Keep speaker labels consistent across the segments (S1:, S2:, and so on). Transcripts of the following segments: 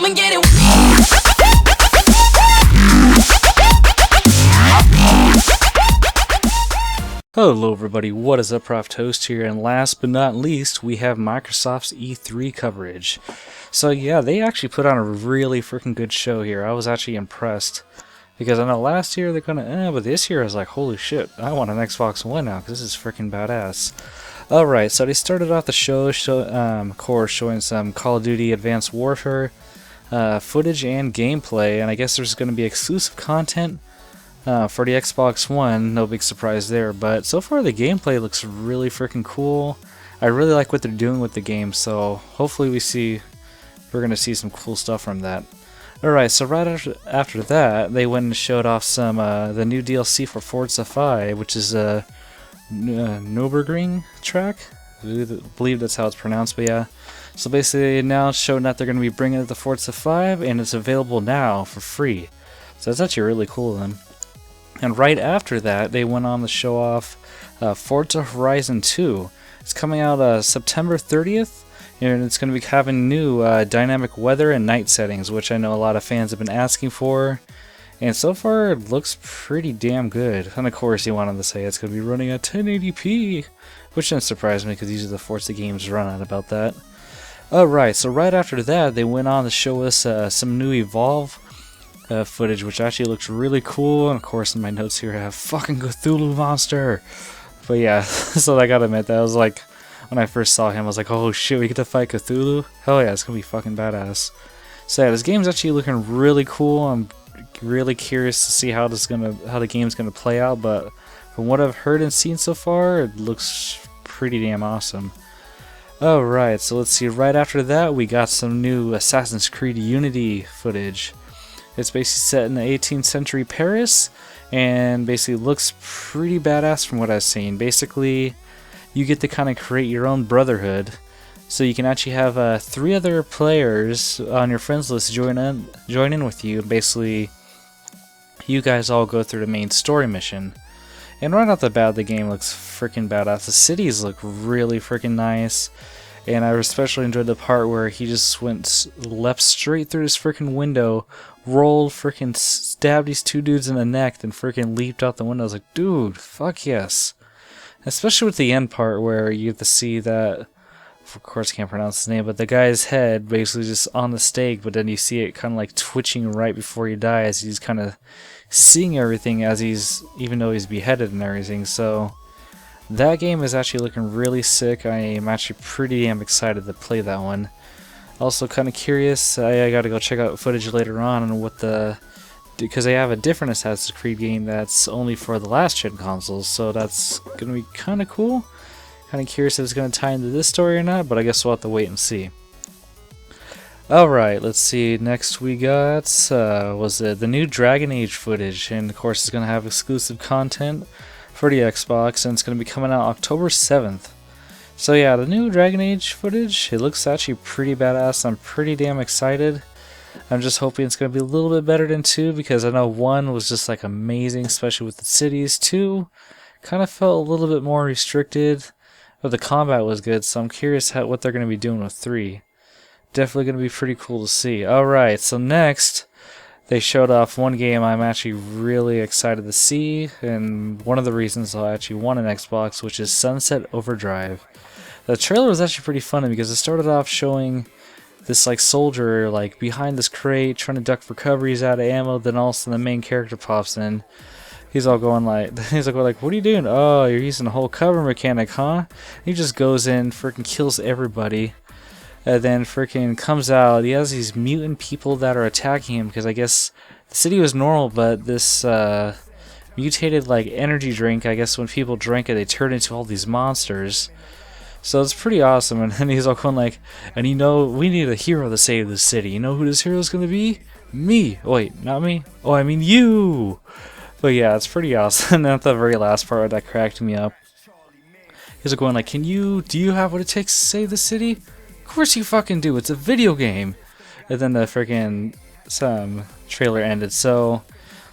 S1: come and get it.
S2: Hello everybody, what is up, Prof Toast here, and last but not least, we have Microsoft's E3 coverage. So yeah, they actually put on a really freaking good show here. I was actually impressed, because I know last year they're gonna, but this year I was like, holy shit, I want an Xbox One now, because this is freaking badass. Alright, so they started off the show, of course, showing some Call of Duty Advanced Warfare footage and gameplay, and I guess there's gonna be exclusive content for the Xbox One. No big surprise there, but so far the gameplay looks really freaking cool. I really like what they're doing with the game, so hopefully we're gonna see some cool stuff from that. Alright, so right after that, they went and showed off some the new DLC for Forza 5, which is a Nürburgring track. I believe that's how it's pronounced, but yeah. So basically now showing that they're going to be bringing it to Forza 5, and it's available now for free. So that's actually really cool then. And right after that, they went on to show off Forza Horizon 2. It's coming out September 30th, and it's going to be having new dynamic weather and night settings, which I know a lot of fans have been asking for. And so far, it looks pretty damn good. And of course, he wanted to say it's going to be running at 1080p, which didn't surprise me because usually the Forza games run at about that. Alright, so right after that, they went on to show us some new Evolve footage, which actually looks really cool. And of course, in my notes here, I have fucking Cthulhu monster. But yeah, so I gotta admit that I was like, when I first saw him, I was like, oh shit, we get to fight Cthulhu? Hell yeah, it's gonna be fucking badass. So yeah, this game's actually looking really cool. I'm really curious to see how the game's gonna play out, but from what I've heard and seen so far, it looks pretty damn awesome. Alright, so let's see, right after that we got some new Assassin's Creed Unity footage. It's basically set in the 18th century Paris, and basically looks pretty badass from what I've seen. Basically, you get to kind of create your own brotherhood, so you can actually have 3 other players on your friends list join in with you. Basically, you guys all go through the main story mission. And right off the bat, the game looks freaking badass. The cities look really freaking nice. And I especially enjoyed the part where he just leapt straight through this freaking window, rolled, freaking stabbed these 2 dudes in the neck, then freaking leaped out the window. I was like, dude, fuck yes. Especially with the end part where you get to see that, of course I can't pronounce his name, but the guy's head basically just on the stake, but then you see it kind of like twitching right before he dies. He's kind of seeing everything as even though he's beheaded and everything. So that game is actually looking really sick. I am actually pretty damn excited to play that one. Also kind of curious, I gotta go check out footage later on because they have a different Assassin's Creed game that's only for the last gen consoles, so that's gonna be kind of cool. Kind of curious if it's gonna tie into this story or not, but I guess we'll have to wait and see. Alright, let's see, next we got the new Dragon Age footage, and of course it's gonna have exclusive content for the Xbox, and it's going to be coming out October 7th. So yeah, the new Dragon Age footage, it looks actually pretty badass. I'm pretty damn excited. I'm just hoping it's going to be a little bit better than 2, because I know 1 was just like amazing, especially with the cities. 2 kind of felt a little bit more restricted, but the combat was good, so I'm curious what they're going to be doing with 3. Definitely going to be pretty cool to see. Alright, so next they showed off one game I'm actually really excited to see, and one of the reasons I actually want an Xbox, which is Sunset Overdrive. The trailer was actually pretty funny because it started off showing this like soldier like behind this crate trying to duck for cover. He's out of ammo, then all of a sudden the main character pops in. He's all going like, what are you doing? Oh, you're using the whole cover mechanic, huh? He just goes in, freaking kills everybody. And then freaking comes out, he has these mutant people that are attacking him, because I guess the city was normal, but this mutated like energy drink, I guess when people drink it, they turn into all these monsters. So it's pretty awesome, and then he's all going like, and you know, we need a hero to save the city. You know who this hero is going to be? Me! Oh, wait, not me? Oh, I mean you! But yeah, it's pretty awesome. And at the very last part, that cracked me up. He's going like, do you have what it takes to save the city? Of course you fucking do, it's a video game! And then the freaking trailer ended. So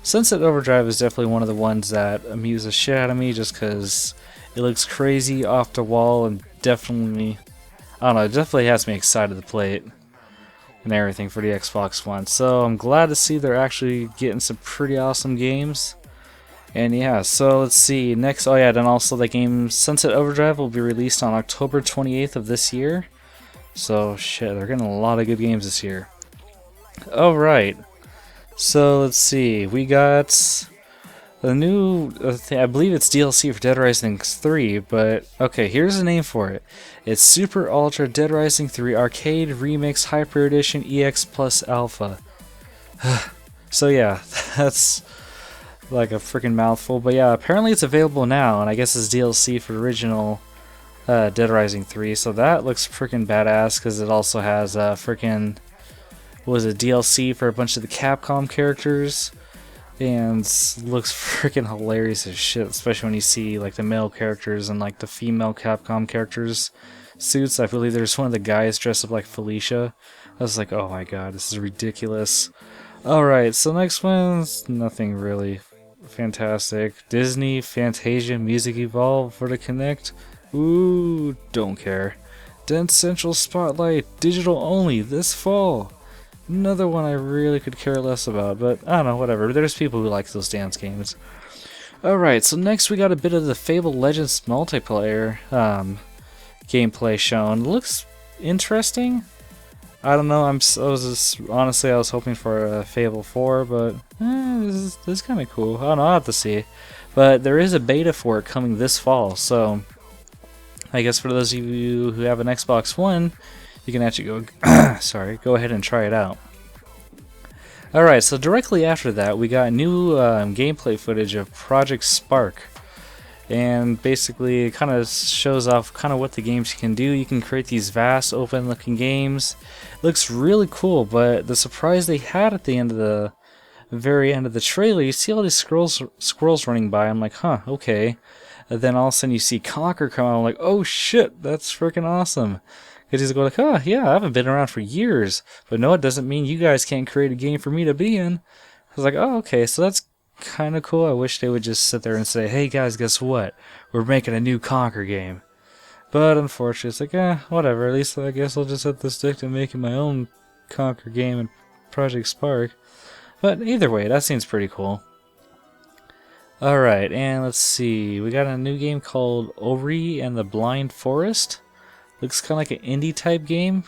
S2: Sunset Overdrive is definitely one of the ones that amuse the shit out of me, just because it looks crazy, off the wall, and definitely, I don't know, it definitely has me excited to play it. and everything for the Xbox One. So I'm glad to see they're actually getting some pretty awesome games. And yeah, so let's see. Next, oh yeah, then also the game Sunset Overdrive will be released on October 28th of this year. So shit, they're getting a lot of good games this year. Alright, so let's see. We got the new, I believe it's DLC for Dead Rising 3, but okay, here's the name for it. It's Super Ultra Dead Rising 3 Arcade Remix Hyper Edition EX Plus Alpha. So yeah, that's like a freaking mouthful, but yeah, apparently it's available now, and I guess it's DLC for original Dead Rising 3, so that looks freaking badass, because it also has freaking, was it DLC for a bunch of the Capcom characters, and looks freaking hilarious as shit, especially when you see like the male characters and like the female Capcom characters suits. I believe there's one of the guys dressed up like Felicia. I was like, oh my god, this is ridiculous. Alright, so next one's nothing really fantastic. Disney Fantasia Music Evolve for the Kinect. Ooh, don't care. Dance Central Spotlight digital only this fall. Another one I really could care less about, but I don't know, whatever. There's people who like those dance games. Alright, so next we got a bit of the Fable Legends multiplayer gameplay shown. Looks interesting. I don't know, honestly I was hoping for a Fable 4, but this is kind of cool. I don't know, I'll have to see. But there is a beta for it coming this fall, so I guess for those of you who have an Xbox One, you can actually go ahead and try it out. Alright, so directly after that, we got new gameplay footage of Project Spark. And basically, it kind of shows off kind of what the games can do. You can create these vast, open-looking games. It looks really cool, but the surprise they had at the end of the very end of the trailer, you see all these squirrels running by. I'm like, huh, okay. And then all of a sudden you see Conker come out. I'm like, oh shit, that's freaking awesome. Because he's going like, oh yeah, I haven't been around for years, but no, it doesn't mean you guys can't create a game for me to be in. I was like, oh, okay, so that's kind of cool. I wish they would just sit there and say, hey guys, guess what? We're making a new Conker game. But unfortunately, it's like, whatever. At least I guess I'll just have to stick to making my own Conker game in Project Spark. But either way, that seems pretty cool. Alright, and let's see. We got a new game called Ori and the Blind Forest. Looks kind of like an indie type game,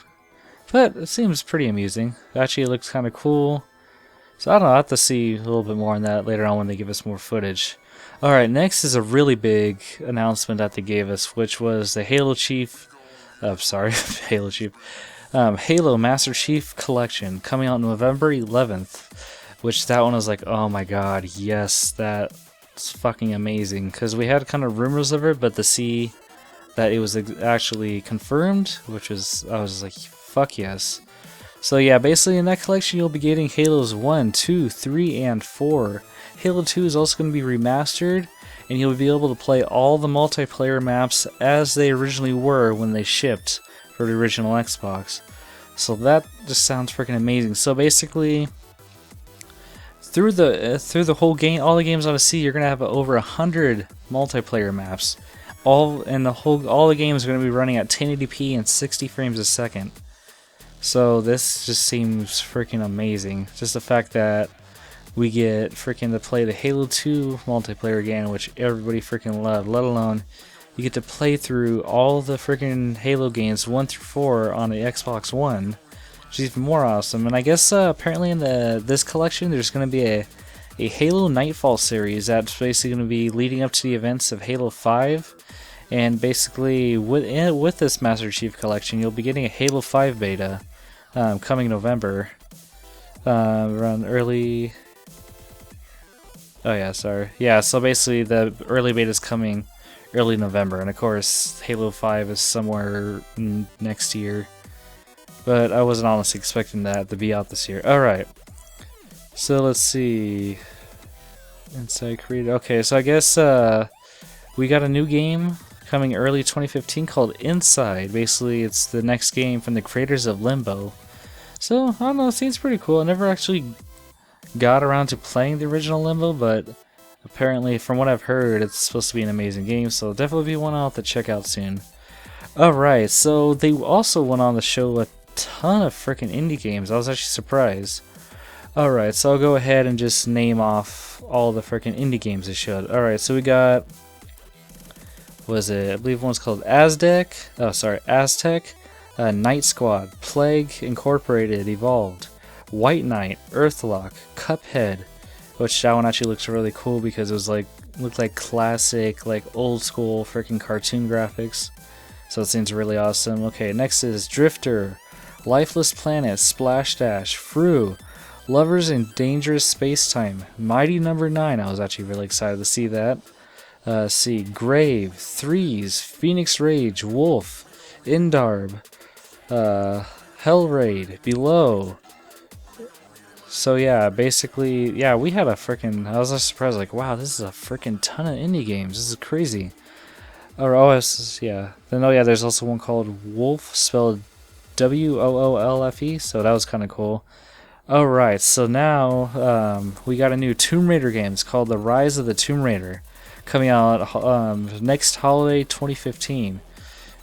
S2: but it seems pretty amusing. Actually, it looks kind of cool. So I don't know, I'll have to see a little bit more on that later on when they give us more footage. Alright, next is a really big announcement that they gave us, which was the Halo Master Chief Collection coming out November 11th. Which that one was like, oh my god, yes, that's fucking amazing. Because we had kind of rumors of it, but to see that it was actually confirmed, which was, I was like, fuck yes. So yeah, basically in that collection you'll be getting Halos 1, 2, 3, and 4. Halo 2 is also going to be remastered, and you'll be able to play all the multiplayer maps as they originally were when they shipped for the original Xbox. So that just sounds freaking amazing. So basically, through the whole game, all the games on the sea, you're going to have over 100 multiplayer maps. All the games are going to be running at 1080p and 60 frames a second. So this just seems freaking amazing. Just the fact that we get freaking to play the Halo 2 multiplayer game, which everybody freaking loved, let alone you get to play through all the freaking Halo games 1 through 4 on the Xbox One, which is even more awesome. And I guess apparently in this collection there's going to be a Halo Nightfall series that's basically going to be leading up to the events of Halo 5. And basically with this Master Chief Collection you'll be getting a Halo 5 beta coming November, around early... Oh yeah, sorry. Yeah, so basically the early beta is coming early November, and of course Halo 5 is somewhere next year. But I wasn't honestly expecting that to be out this year. Alright. So let's see. Inside Created. Okay, so I guess we got a new game coming early 2015 called Inside. Basically, it's the next game from the creators of Limbo. So, I don't know, it seems pretty cool. I never actually got around to playing the original Limbo, but apparently, from what I've heard, it's supposed to be an amazing game, so definitely be one I'll have to check out soon. Alright, so they also went on to show a ton of freaking indie games. I was actually surprised. Alright, so I'll go ahead and just name off all the freaking indie games they showed. Alright, so we got, was it, I believe one's called Aztec, Night Squad, Plague Incorporated, Evolved, White Knight, Earthlock, Cuphead, which that one actually looks really cool because it was like, looked like classic, like old school freaking cartoon graphics. So it seems really awesome. Okay, next is Drifter, Lifeless Planet, Splash Dash, Fru, Lovers in Dangerous Space-Time, Mighty Number 9. I was actually really excited to see that. See, Grave, Threes, Phoenix Rage, Wolf, Indarb, Hellraid, Below. So yeah, basically, yeah, we had a freaking, I was just surprised, like, wow, this is a freaking ton of indie games. This is crazy. Or OS, yeah. Then, oh yeah, there's also one called Wolf, spelled WOOLFE, so that was kind of cool. Alright, so now we got a new Tomb Raider game. It's called The Rise of the Tomb Raider, coming out next holiday 2015.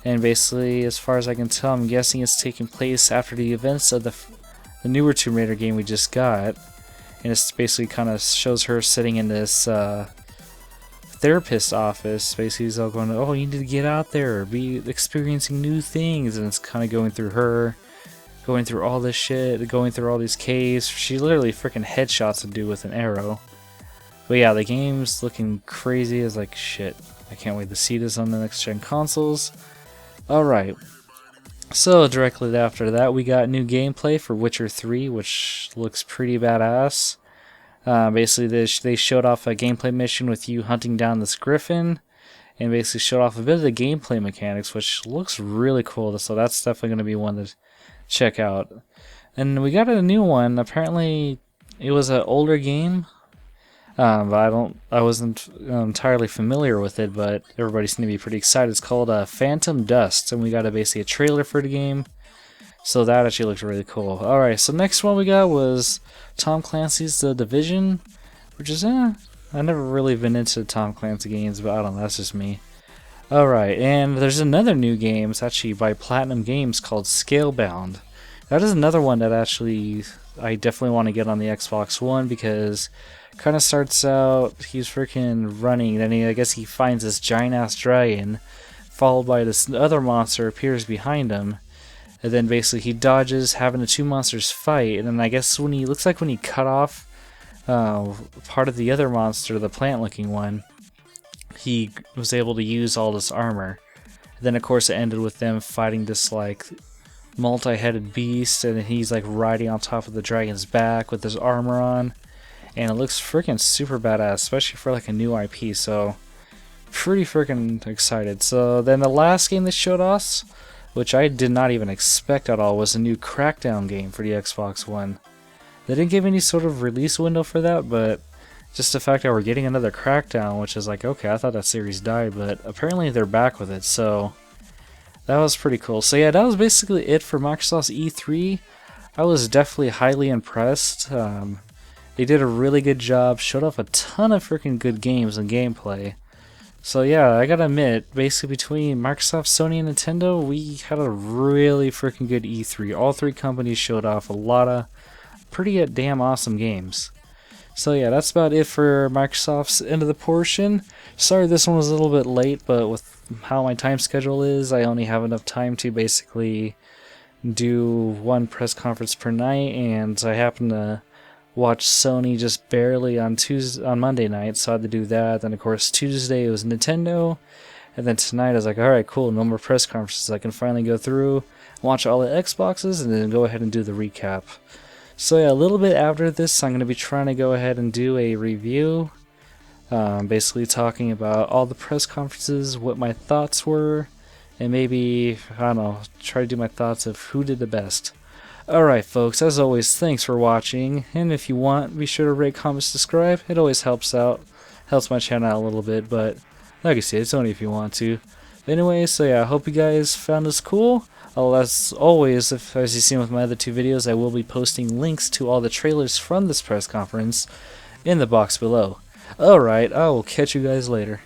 S2: And basically, as far as I can tell, I'm guessing it's taking place after the events of the newer Tomb Raider game we just got. And it's basically kind of shows her sitting in this therapist office. Basically, he's all going, oh, you need to get out there, be experiencing new things. And it's kind of going through her, going through all this shit, going through all these caves. She literally freaking headshots a dude with an arrow. But yeah, the game's looking crazy as like shit. I can't wait to see this on the next gen consoles. Alright, so directly after that we got new gameplay for Witcher 3, which looks pretty badass. Basically they showed off a gameplay mission with you hunting down this griffin, and basically showed off a bit of the gameplay mechanics, which looks really cool, so that's definitely going to be one to check out. And we got a new one. Apparently it was an older game, but I wasn't entirely familiar with it, but everybody seemed to be pretty excited. It's called Phantom Dust, and we got basically a trailer for the game, so that actually looks really cool. Alright, so next one we got was Tom Clancy's The Division, which is, I've never really been into Tom Clancy games, but I don't know, that's just me. Alright, and there's another new game. It's actually by Platinum Games called Scalebound. That is another one that actually I definitely want to get on the Xbox One, because kind of starts out, he's freaking running, and I guess he finds this giant ass dragon, followed by this other monster appears behind him, and then basically he dodges, having the two monsters fight, and then I guess when he cut off part of the other monster, the plant looking one, he was able to use all this armor. And then of course it ended with them fighting this like multi-headed beast, and he's like riding on top of the dragon's back with his armor on. And it looks freaking super badass, especially for like a new IP, so pretty freaking excited. So then the last game they showed us, which I did not even expect at all, was a new Crackdown game for the Xbox One. They didn't give any sort of release window for that, but just the fact that we're getting another Crackdown, which is like, okay, I thought that series died, but apparently they're back with it, so that was pretty cool. So yeah, that was basically it for Microsoft's E3. I was definitely highly impressed. They did a really good job, showed off a ton of freaking good games and gameplay. So yeah, I gotta admit, basically between Microsoft, Sony, and Nintendo, we had a really freaking good E3. All three companies showed off a lot of pretty damn awesome games. So yeah, that's about it for Microsoft's end of the portion. Sorry this one was a little bit late, but with how my time schedule is, I only have enough time to basically do one press conference per night, and I happen to watch Sony just barely on Monday night, so I had to do that. Then of course Tuesday it was Nintendo, and then tonight I was like, alright, cool, no more press conferences. I can finally go through, watch all the Xboxes, and then go ahead and do the recap. So yeah, a little bit after this, I'm going to be trying to go ahead and do a review, basically talking about all the press conferences, what my thoughts were, and maybe, I don't know, try to do my thoughts of who did the best. Alright folks, as always, thanks for watching, and if you want, be sure to rate, comment, subscribe. It always helps out, helps my channel out a little bit, but like I said, it's only if you want to. Anyway, so yeah, I hope you guys found this cool. As always, as you've seen with my other two videos, I will be posting links to all the trailers from this press conference in the box below. Alright, I will catch you guys later.